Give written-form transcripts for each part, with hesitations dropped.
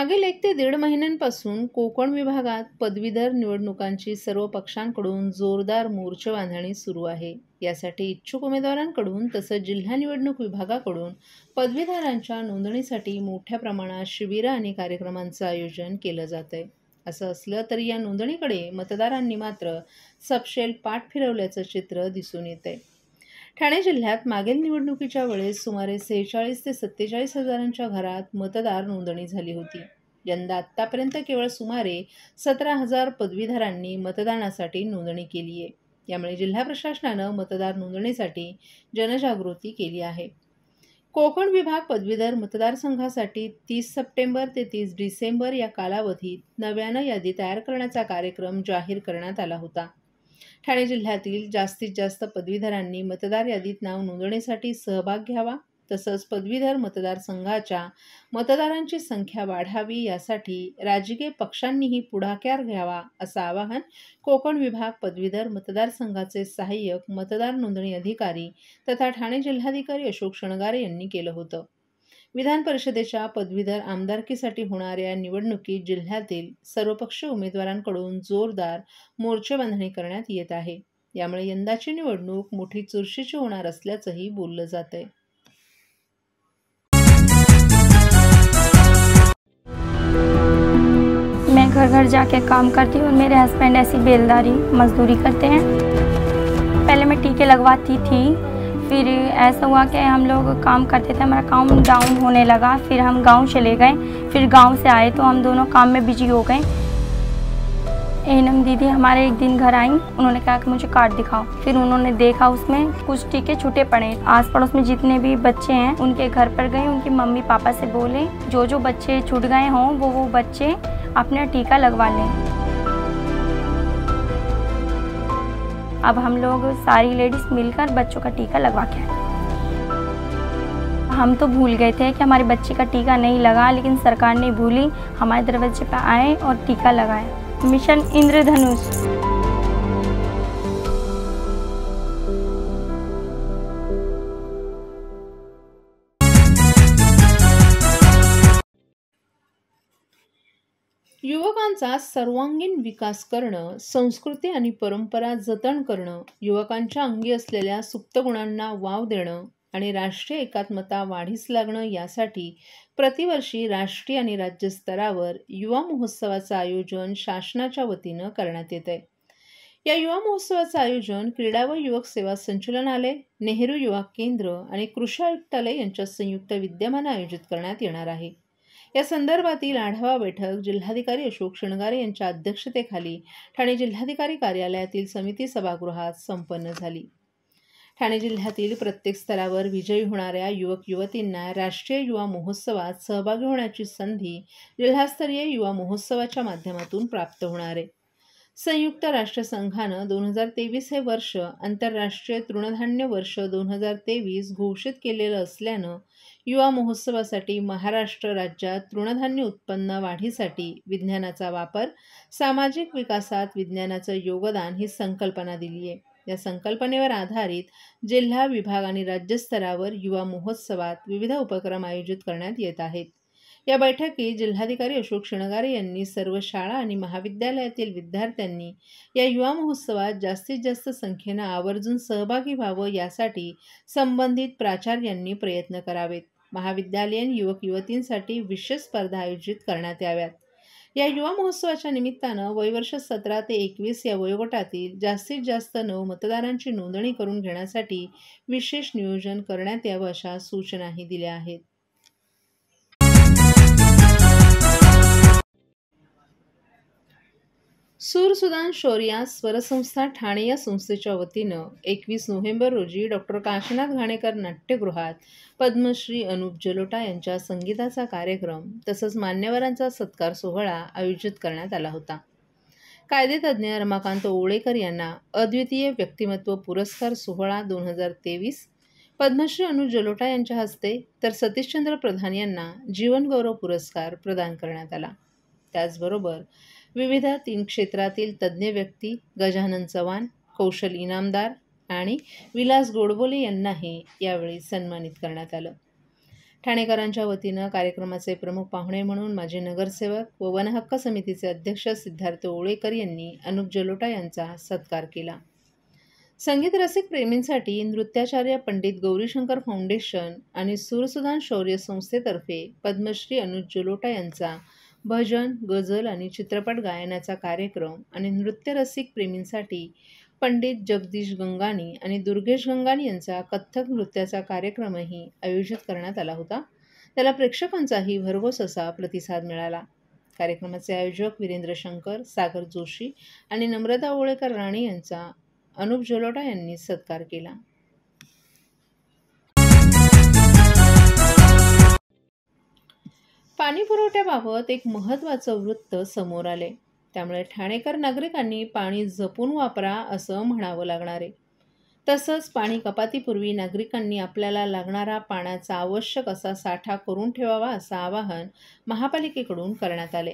मागील 1 ते 1.5 महिन्यांपासून कोकण विभागात पदवीधर निवडणुकांची सर्व पक्षांकडून जोरदार मोर्चेबांधणी सुरू आहे. यासाठी इच्छुक उमेदवारांकडून तसंच जिल्हा निवडणूक विभागाकडून पदवीधरांच्या नोंदणीसाठी मोठ्या प्रमाणात शिबिरं आणि कार्यक्रमांचं आयोजन केलं जातंय. असं असलं तरी या नोंदणीकडे मतदारांनी मात्र सपशेल पाठ फिरवल्याचं चित्र दिसून येतंय. ठाणे जिल्ह्यात मागील निवडणुकीच्या वेळेस सुमारे 46 ते 47 हजारांच्या घरात मतदार नोंदणी झाली होती. यंदा आत्तापर्यंत केवळ सुमारे 17,000 पदवीधरांनी मतदानासाठी नोंदणी केली आहे. यामुळे जिल्हा प्रशासनानं मतदार नोंदणीसाठी जनजागृती केली आहे. कोकण विभाग पदवीधर मतदारसंघासाठी 30 सप्टेंबर ते 30 डिसेंबर या कालावधीत नव्यानं यादी तयार करण्याचा कार्यक्रम जाहीर करण्यात आला होता. ठाणे जिल्ह्यातील जास्तीत जास्त पदवीधरांनी मतदार यादीत नाव नोंदणीसाठी सहभाग घ्यावा, तसंच पदवीधर मतदारसंघाच्या मतदारांची संख्या वाढावी यासाठी राजकीय पक्षांनीही पुढाकार घ्यावा असं आवाहन कोकण विभाग पदवीधर मतदारसंघाचे सहाय्यक मतदार नोंदणी अधिकारी तथा ठाणे जिल्हाधिकारी अशोक शणगारे यांनी केलं होतं. विधान परिषदेच्या पदवीधर आमदारकीसाठी होणाऱ्या निवडणुकीत जिल्ह्यातील सर्वपक्षीय उमेदवारांकडून जोरदार मोर्चेबांधणी करण्यात येत आहे. यामुळे यंदाची निवडणूक मोठी चुरशीची होणार असल्याचंही बोललं जातंय. मैं घर घर जाके काम करती हूँ और मेरे हस्बैंड ऐसी बेलदारी मजदूरी करते हैं। पहले मैं टीके लगवाती थी, फिर ऐसा हुआ कि हम लोग काम करते थे, हमारा काम डाउन होने लगा, फिर हम गांव चले गए, फिर गांव से आए तो हम दोनों काम में बिजी हो गए। एनम दीदी हमारे एक दिन घर आई, उन्होंने कहा कि मुझे कार्ड दिखाओ, फिर उन्होंने देखा उसमें कुछ टीके छूटे पड़े। आस पड़ोस में जितने भी बच्चे हैं उनके घर पर गए, उनकी मम्मी पापा से बोले जो जो बच्चे छूट गए हों वो बच्चे अपना टीका लगवा लें। अब हम लोग सारी लेडीज मिलकर बच्चों का टीका लगवा के आए। हम तो भूल गए थे कि हमारे बच्चे का टीका नहीं लगा, लेकिन सरकार ने भूली, हमारे दरवाजे पर आए और टीका लगाया। मिशन इंद्रधनुष। युवकांचा सर्वांगीण विकास करणं, संस्कृती आणि परंपरा जतन करणं, युवकांच्या अंगी असलेल्या सुप्त गुणांना वाव देणं आणि राष्ट्रीय एकात्मता वाढीस लागणं यासाठी प्रतिवर्षी राष्ट्रीय आणि राज्य स्तरावर युवा महोत्सवाचं आयोजन शासनाच्या वतीनं करण्यात येतंय. या युवा महोत्सवाचं आयोजन क्रीडा व युवक सेवा संचालनालय, नेहरू युवा केंद्र आणि कृषी आयुक्तालय यांच्या संयुक्त विद्यमानं आयोजित करण्यात येणार आहे. या संदर्भातील आढावा बैठक जिल्हाधिकारी अशोक शणगारे यांच्या अध्यक्षतेखाली ठाणे जिल्हाधिकारी कार्यालयातील समिती सभागृहात संपन्न झाली. ठाणे जिल्ह्यातील प्रत्येक स्तरावर विजयी होणाऱ्या युवक युवतींना राष्ट्रीय युवा महोत्सवात सहभागी होण्याची संधी जिल्हास्तरीय युवा महोत्सवाच्या माध्यमातून प्राप्त होणार आहे. संयुक्त राष्ट्रसंघानं 2023 हे वर्ष आंतरराष्ट्रीय तृणधान्य वर्ष 2023 घोषित केलेलं असल्यानं युवा महोत्सवासाठी महाराष्ट्र राज्यात तृणधान्य उत्पन्न वाढीसाठी विज्ञानाचा वापर, सामाजिक विकासात विज्ञानाचं योगदान ही संकल्पना दिली आहे. या संकल्पनेवर आधारित जिल्हा, विभाग आणि राज्यस्तरावर युवा महोत्सवात विविध उपक्रम आयोजित करण्यात येत आहेत. या बैठकीत जिल्हाधिकारी अशोक शणगारे यांनी सर्व शाळा आणि महाविद्यालयातील विद्यार्थ्यांनी या युवा महोत्सवात जास्तीत जास्त संख्येनं आवर्जून सहभागी व्हावं यासाठी संबंधित प्राचार्यांनी प्रयत्न करावेत. महाविद्यालयीन युवक युवतींसाठी विशेष स्पर्धा आयोजित करण्यात याव्यात. या युवा महोत्सवाच्या निमित्तानं वयवर्ष 17 ते 21 या वयोगटातील जास्तीत जास्त 9 मतदारांची नोंदणी करून घेण्यासाठी विशेष नियोजन करण्यात यावं अशा सूचनाही दिल्या आहेत. सूरसुदान शौर्या स्वरसंस्था ठाणे या संस्थेच्या वतीनं 21 नोव्हेंबर रोजी डॉक्टर काशीनाथ घाणेकर नाट्यगृहात पद्मश्री अनुप जलोटा यांच्या संगीताचा कार्यक्रम तसंच मान्यवरांचा सत्कार सोहळा आयोजित करण्यात आला होता. कायदेतज्ञ रमाकांत ओवळेकर यांना अद्वितीय व्यक्तिमत्व पुरस्कार सोहळा 2023 पद्मश्री अनुप जलोटा यांच्या हस्ते तर सतीशचंद्र प्रधान यांना जीवनगौरव पुरस्कार प्रदान करण्यात आला. त्याचबरोबर विविध 3 क्षेत्रातील तज्ज्ञ व्यक्ती गजानन चव्हाण, कौशल इनामदार आणि विलास गोडबोले यांनाही यावेळी सन्मानित करण्यात आलं. ठाणेकरांच्या वतीनं कार्यक्रमाचे प्रमुख पाहुणे म्हणून माजी नगरसेवक व वनहक्क समितीचे अध्यक्ष सिद्धार्थ ओळेकर यांनी अनुप जलोटा यांचा सत्कार केला. संगीत रसिक प्रेमींसाठी नृत्याचार्य पंडित गौरीशंकर फाउंडेशन आणि सूरसुधान शौर्य संस्थेतर्फे पद्मश्री अनुप जलोटा यांचा भजन, गझल आणि चित्रपट गायनाचा कार्यक्रम आणि नृत्य रसिक प्रेमींसाठी पंडित जगदीश गंगानी आणि दुर्गेश गंगानी यांचा कथ्थक नृत्याचा कार्यक्रमही आयोजित करण्यात आला होता. त्याला प्रेक्षकांचाही भरघोस असा प्रतिसाद मिळाला. कार्यक्रमाचे आयोजक वीरेंद्र शंकर, सागर जोशी आणि नम्रता ओळेकर राणे यांचा अनुप जलोटा यांनी सत्कार केला. पाणी पुरवठ्याबाबत एक महत्त्वाचं वृत्त समोर आले. त्यामुळे ठाणेकर नागरिकांनी पाणी जपून वापरा असं म्हणावं लागणार आहे. तसंच पाणी कपातीपूर्वी नागरिकांनी आपल्याला लागणारा पाण्याचा आवश्यक असा साठा करून ठेवावा असं आवाहन महापालिकेकडून करण्यात आले.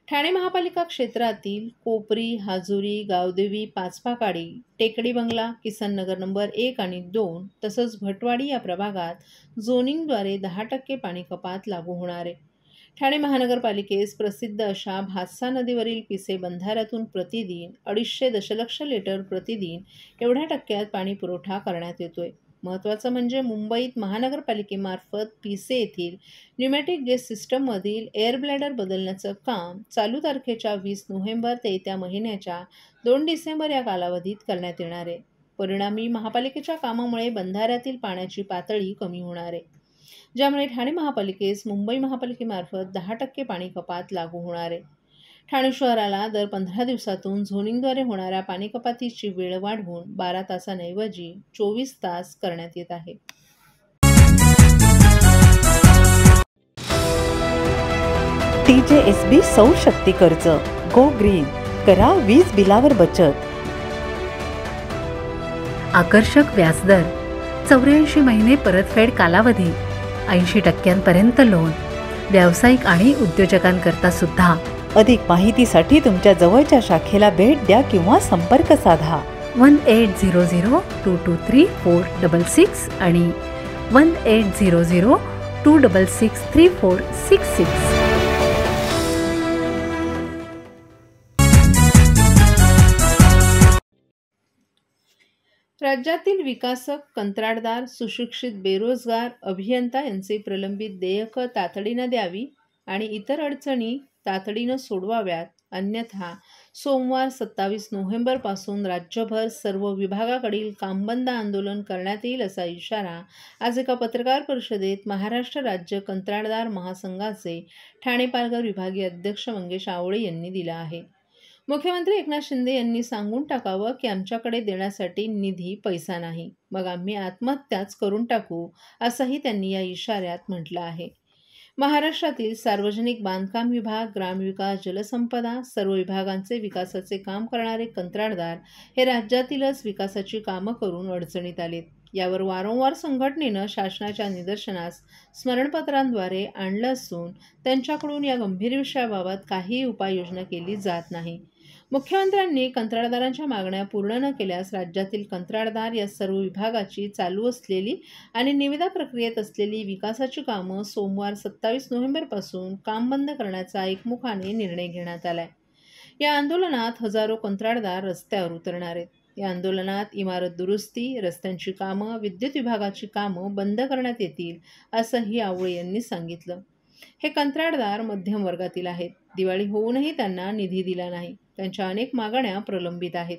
ठाणे महापालिका क्षेत्रातील कोपरी, हाजुरी, गावदेवी, पाचपाकाडी, टेकडी बंगला, किसन नगर नंबर 1 आणि 2 तसंच भटवाडी या प्रभागात झोनिंगद्वारे 10% पाणी कपात लागू होणार आहे. ठाणे महानगरपालिकेस प्रसिद्ध अशा भातसा नदीवरील पिसे बंधाऱ्यातून प्रतिदिन 250 दशलक्ष लिटर प्रतिदिन एवढ्या टक्क्यात पाणी पुरवठा करण्यात येतोय. महत्त्वाचं म्हणजे मुंबईत महानगरपालिकेमार्फत पिसे येथील न्यूमॅटिक गॅस सिस्टममधील एअर ब्लॅडर बदलण्याचं काम चालू तारखेच्या 20 नोव्हेंबर ते येत्या महिन्याच्या 2 डिसेंबर या कालावधीत करण्यात येणार आहे. परिणामी महापालिकेच्या कामामुळे बंधाऱ्यातील पाण्याची पातळी कमी होणार आहे, ज्यामुळे ठाणे महापालिकेस मुंबई महापालिकेमार्फत 10% पाणी कपात लागू होणार आहे. ठाणे शहराला दर 15 दिवसातून झोनिंगद्वारे होणाऱ्या पाणी कपातीची वेळ वाढवून 12 तासांऐवजी 24 तास करण्यात येत आहे. TJSB सौर शक्ती कर्ज, गो ग्रीन, करा वीज बिलावर बचत. आकर्षक व्याजदर, 84 महिने परतफेड कालावधी, 80% लोन, व्यावसायिक आणि उद्योजकांकरता सुद्धा. अधिक माहितीसाठी तुमच्या जवळच्या शाखेला भेट द्या किंवा संपर्क साधा. 1800-223-466 आणि 1800-266-3466. राज्यातील विकासक, कंत्राटदार, सुशिक्षित बेरोजगार, अभियंता यांचे प्रलंबित देयकं तातडीनं द्यावी आणि इतर अडचणी तातडीनं सोडवाव्यात, अन्यथा सोमवार 27 नोव्हेंबरपासून राज्यभर सर्व विभागाकडील कामबंद आंदोलन करण्यात येईल असा इशारा आज एका पत्रकार परिषदेत महाराष्ट्र राज्य कंत्राटदार महासंघाचे ठाणे पालघर विभागीय अध्यक्ष मंगेश आवळे यांनी दिला आहे. मुख्यमंत्री एकनाथ शिंदे यांनी सांगून टाकावं की आमच्याकडे देण्यासाठी निधी पैसा नाही, मग आम्ही आत्महत्याच करून टाकू, असंही त्यांनी या इशाऱ्यात म्हटलं आहे. महाराष्ट्रातील सार्वजनिक बांधकाम विभाग, ग्रामविकास, जलसंपदा सर्व विभागांचे विकासाचे काम करणारे कंत्राटदार हे राज्यातीलच विकासाची कामं करून अडचणीत आलेत. यावर वारंवार संघटनेनं शासनाच्या निदर्शनास स्मरणपत्रांद्वारे आणलं असून त्यांच्याकडून या गंभीर विषयाबाबत काहीही उपाययोजना केली जात नाही. मुख्यमंत्र्यांनी कंत्राटदारांच्या मागण्या पूर्ण न केल्यास राज्यातील कंत्राटदार या सर्व विभागाची चालू असलेली आणि निविदा प्रक्रियेत असलेली विकासाची कामं सोमवार 27 नोव्हेंबरपासून काम बंद करण्याचा एकमुखाने निर्णय घेण्यात आलाय. या आंदोलनात हजारो कंत्राटदार रस्त्यावर उतरणार आहेत. या आंदोलनात इमारत दुरुस्ती, रस्त्यांची कामं, विद्युत विभागाची कामं बंद करण्यात येतील, असंही आवळे यांनी सांगितलं. हे कंत्राटदार मध्यम वर्गातील आहेत. दिवाळी होऊनही त्यांना निधी दिला नाही. त्यांच्या अनेक मागण्या प्रलंबित आहेत.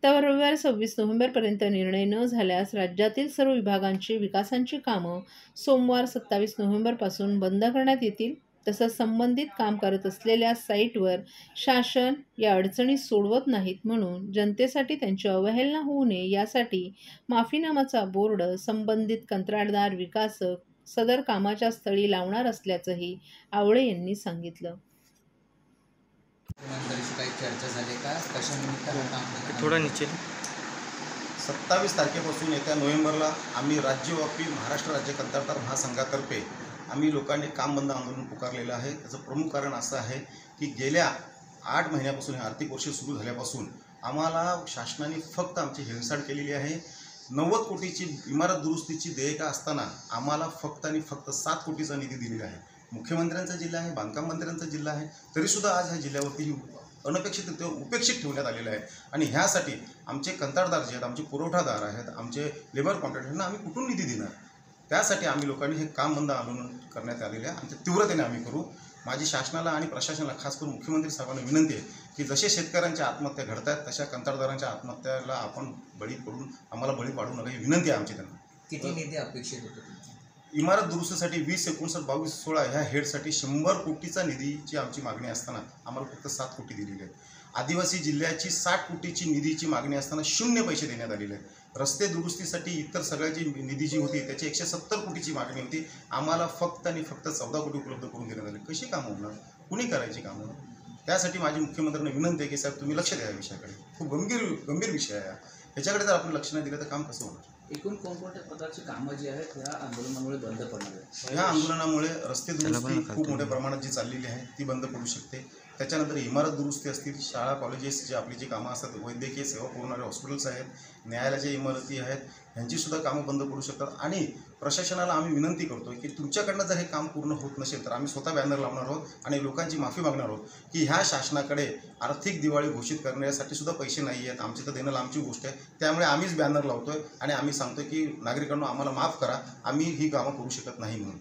त्यावर रविवार 26 नोव्हेंबरपर्यंत निर्णय न झाल्यास राज्यातील सर्व विभागांची विकासांची कामं सोमवार 27 नोव्हेंबरपासून बंद करण्यात येतील. तसंच संबंधित काम करत असलेल्या साईटवर शासन या अडचणी सोडवत नाहीत म्हणून जनतेसाठी त्यांची अवहेलना होऊ नये यासाठी माफीनामाचा बोर्ड संबंधित कंत्राटदार, विकासक सदर कामाच्या स्थळी लावणार असल्याचंही आवळे यांनी सांगितलं. थोडं नीचे 27 तारखेपासून येत्या नोव्हेंबरला आम्ही राज्यव्यापी महाराष्ट्र राज्य कंत्राटदार महासंघातर्फे आम्ही लोकांनी काम बंद आंदोलन पुकारलेलं आहे. त्याचं प्रमुख कारण असं आहे की गेल्या 8 महिन्यापासून हे आर्थिक वर्ष सुरू झाल्यापासून आम्हाला शासनाने फक्त आमची हेळसांड केलेली आहे. 90 कोटीची इमारत दुरुस्तीची देयका असताना आम्हाला फक्त आणि फक्त 7 कोटीचा निधी दिलेला आहे. मुख्यमंत्र्यांचा जिल्हा आहे, बांधकाम मंत्र्यांचा जिल्हा आहे, तरीसुद्धा आज ह्या जिल्ह्यावरती अनपेक्षित उपेक्षित ठेवण्यात आलेलं आहे. आणि ह्यासाठी आमचे कंत्राटदार जे आहेत, आमचे पुरवठादार आहेत, आमचे लेबर कॉन्ट्रॅक्टरना आम्ही कुठून निधी देणार? त्यासाठी आम्ही लोकांनी हे काम बंद आंदोलन करण्यात आलेले आहे आणि ते तीव्रतेने आम्ही करू. माझी शासनाला आणि प्रशासनाला, खास करून मुख्यमंत्री साहेबांना विनंती आहे की जसे शेतकऱ्यांच्या आत्महत्या घडत आहेत तशा कंत्राटदारांच्या आत्महत्याला आपण आम्हाला बळी पाडू नका ही विनंती आहे आमची त्यांना. किती निधी अपेक्षित होतो? इमारत दुरुस्तीसाठी 20, 59, 22, 16 ह्या हेडसाठी 100 कोटीचा निधीची आमची मागणी असताना आम्हाला फक्त 7 कोटी दिलेले आहेत. आदिवासी जिल्ह्याची 60 कोटीची निधीची मागणी असताना 0 पैसे देण्यात आलेले आहेत. रस्ते दुरुस्तीसाठी इतर सगळ्याची निधी जी होती त्याची 170 कोटीची मागणी होती. आम्हाला फक्त आणि फक्त 14 कोटी उपलब्ध करून देण्यात आले. कशी कामं होणार? कुणी करायची कामं? त्यासाठी माझी मुख्यमंत्र्यांना विनंती आहे की साहेब तुम्ही लक्ष द्या या विषयाकडे. खूप गंभीर विषय आहे. ह्याच्याकडे जर आपण लक्ष नाही दिलं तर काम कसं होणार? एकूण कोणकोणत्या प्रकारची कामं जी आहेत या आंदोलनामुळे बंद पडणार आहेत? ह्या आंदोलनामुळे रस्ते दुरुस्ती खूप मोठ्या प्रमाणात जी चाललेली आहे ती बंद पडू शकते. त्याच्यानंतर इमारत दुरुस्ती असतील, शाळा कॉलेजेस जे आपली जी कामं असतात, वैद्यकीय सेवा पुरवणारे हॉस्पिटल्स आहेत, न्यायालयाच्या इमारती आहेत, ह्यांचीसुद्धा कामं बंद पडू शकतात. आणि प्रशासनाला आम्ही विनंती करतो की तुमच्याकडनं जर हे काम पूर्ण होत नसेल तर आम्ही स्वतः बॅनर लावणार आहोत आणि लोकांची माफी मागणार आहोत की ह्या शासनाकडे आर्थिक दिवाळी घोषित करण्यासाठी सुद्धा पैसे नाही आहेत. आमची तर देणं लांबची गोष्ट आहे. त्यामुळे आम्हीच बॅनर लावतोय आणि आम्ही सांगतोय की नागरिकांना आम्हाला माफ करा, आम्ही ही कामं करू शकत नाही म्हणून.